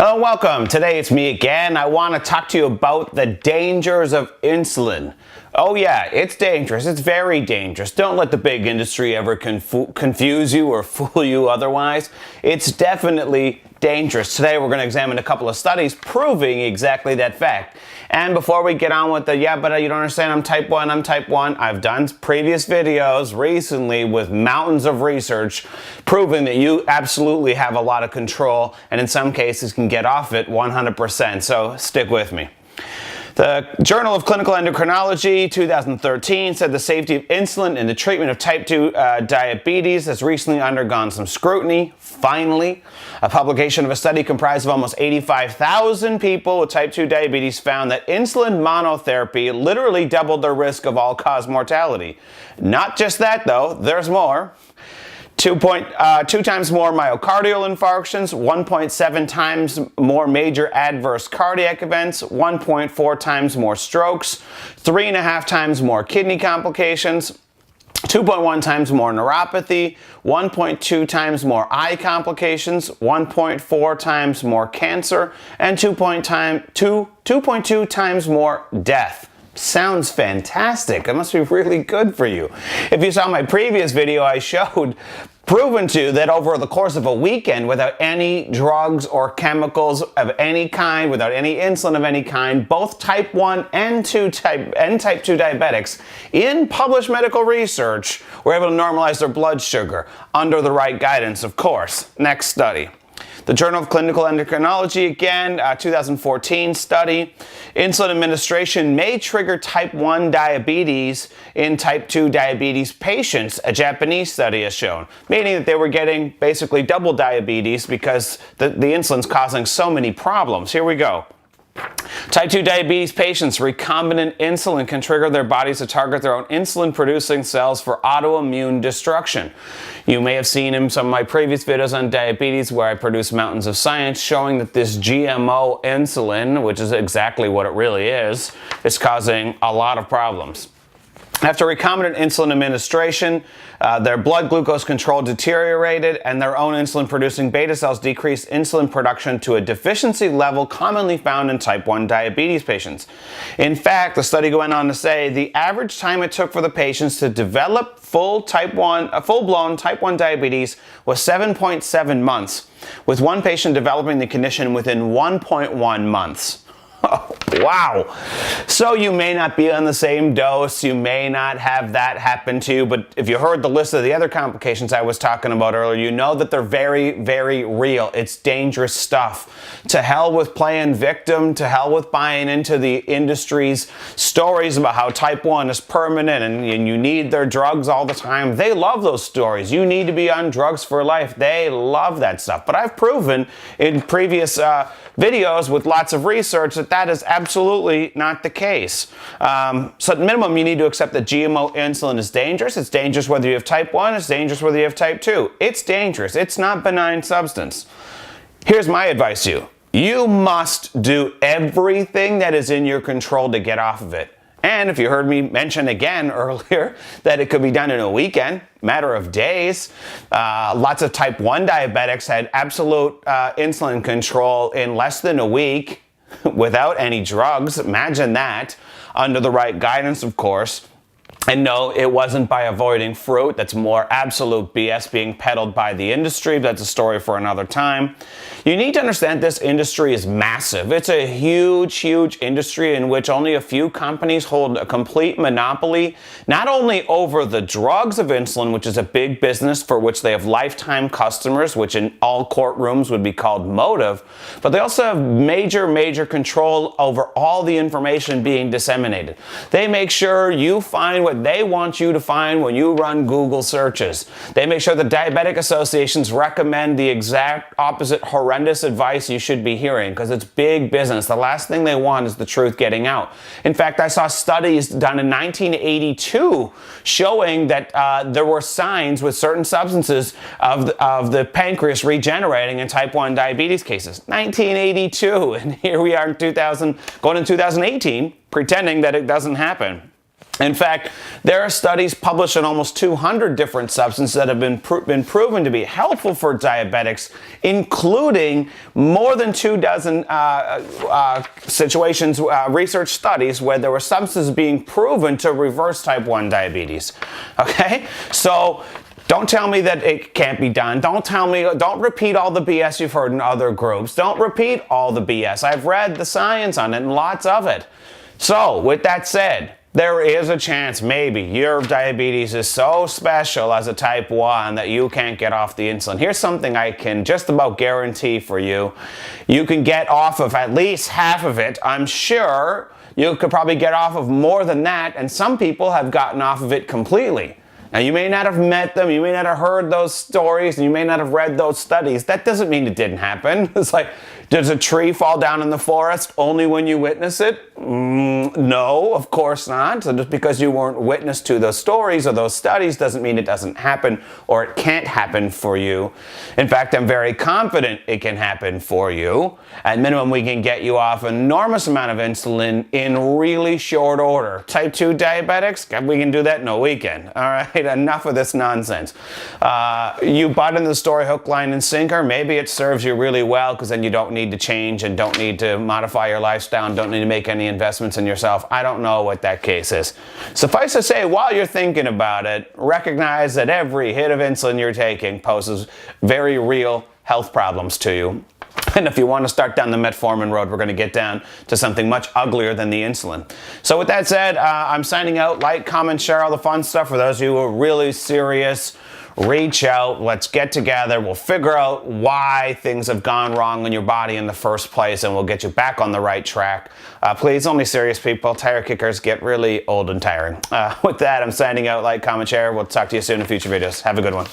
Hello, welcome. Today it's me again. I want to talk to you about the dangers of insulin. Oh yeah, it's dangerous. It's very dangerous. Don't let the big industry ever confuse you or fool you otherwise. It's definitely dangerous. Today we're going to examine a couple of studies proving exactly that fact. And before we get on with the, yeah, but you don't understand, I'm type 1, I've done previous videos recently with mountains of research proving that you absolutely have a lot of control and in some cases can get off it 100%. So stick with me. The Journal of Clinical Endocrinology 2013 said the safety of insulin in the treatment of type 2 diabetes has recently undergone some scrutiny. Finally, a publication of a study comprised of almost 85,000 people with type 2 diabetes found that insulin monotherapy literally doubled their risk of all-cause mortality. Not just that though, there's more. 2 times more myocardial infarctions, 1.7 times more major adverse cardiac events, 1.4 times more strokes, 3.5 times more kidney complications, 2.1 times more neuropathy, 1.2 times more eye complications, 1.4 times more cancer, and 2.2 times more death. Sounds fantastic. It must be really good for you. If you saw my previous video, I showed proven to that over the course of a weekend without any drugs or chemicals of any kind, without any insulin of any kind, both type 1 and type 2 diabetics in published medical research were able to normalize their blood sugar under the right guidance, of course. Next study. The Journal of Clinical Endocrinology, again, 2014 study. Insulin administration may trigger type 1 diabetes in type 2 diabetes patients, a Japanese study has shown, meaning that they were getting basically double diabetes because the insulin's causing so many problems. Here we go. Type 2 diabetes patients, recombinant insulin can trigger their bodies to target their own insulin-producing cells for autoimmune destruction. You may have seen in some of my previous videos on diabetes where I produce mountains of science showing that this GMO insulin, which is exactly what it really is causing a lot of problems. After recombinant insulin administration, their blood glucose control deteriorated and their own insulin-producing beta cells decreased insulin production to a deficiency level commonly found in type 1 diabetes patients. In fact, the study went on to say the average time it took for the patients to develop full-blown type 1 diabetes was 7.7 months, with one patient developing the condition within 1.1 months. Oh, wow. So you may not be on the same dose, you may not have that happen to you, but if you heard the list of the other complications I was talking about earlier, you know that they're very, very real. It's dangerous stuff. To hell with playing victim, to hell with buying into the industry's stories about how type 1 is permanent and you need their drugs all the time. They love those stories. You need to be on drugs for life. They love that stuff. But I've proven in previous videos with lots of research that is absolutely not the case. So at minimum, you need to accept that GMO insulin is dangerous. It's dangerous whether you have type 1, it's dangerous whether you have type 2. It's dangerous. It's not benign substance. Here's my advice to you. You must do everything that is in your control to get off of it. And if you heard me mention again earlier that it could be done in a weekend, matter of days, lots of type 1 diabetics had absolute insulin control in less than a week without any drugs. Imagine that, under the right guidance, of course. And no, it wasn't by avoiding fruit. That's more absolute BS being peddled by the industry. That's a story for another time. You need to understand this industry is massive. It's a huge, huge industry in which only a few companies hold a complete monopoly, not only over the drugs of insulin, which is a big business for which they have lifetime customers, which in all courtrooms would be called motive, but they also have major, major control over all the information being disseminated. They make sure you find what they want you to find when you run Google searches. They make sure the diabetic associations recommend the exact opposite horrendous advice you should be hearing because it's big business. The last thing they want is the truth getting out. In fact, I saw studies done in 1982 showing that there were signs with certain substances of the pancreas regenerating in type 1 diabetes cases. 1982, and here we are in going in 2018 pretending that it doesn't happen. In fact, there are studies published on almost 200 different substances that have been proven to be helpful for diabetics, including more than 24 situations, research studies where there were substances being proven to reverse type 1 diabetes. Okay? So don't tell me that it can't be done. Don't repeat all the BS you've heard in other groups. Don't repeat all the BS. I've read the science on it and lots of it. So, with that said, there is a chance maybe your diabetes is so special as a type 1 that you can't get off the insulin. Here's something I can just about guarantee for you. You can get off of at least half of it. I'm sure you could probably get off of more than that, and some people have gotten off of it completely. Now, you may not have met them, you may not have heard those stories, and you may not have read those studies. That doesn't mean it didn't happen. It's like, does a tree fall down in the forest only when you witness it? No, of course not. So just because you weren't witness to those stories or those studies doesn't mean it doesn't happen or it can't happen for you. In fact, I'm very confident it can happen for you. At minimum, we can get you off an enormous amount of insulin in really short order. Type 2 diabetics, we can do that in a weekend. All right, enough of this nonsense. You butt into the story hook, line, and sinker. Maybe it serves you really well because then you don't need to change and don't need to modify your lifestyle and don't need to make any investments in yourself. I don't know what that case is. Suffice to say, while you're thinking about it, recognize that every hit of insulin you're taking poses very real health problems to you. And if you want to start down the metformin road, we're going to get down to something much uglier than the insulin. So with that said, I'm signing out. Like, comment, share all the fun stuff. For those of you who are really serious, reach out. Let's get together. We'll figure out why things have gone wrong in your body in the first place, and we'll get you back on the right track. Please, only serious people. Tire kickers get really old and tiring. With that, I'm signing out. Like, comment, share. We'll talk to you soon in future videos. Have a good one.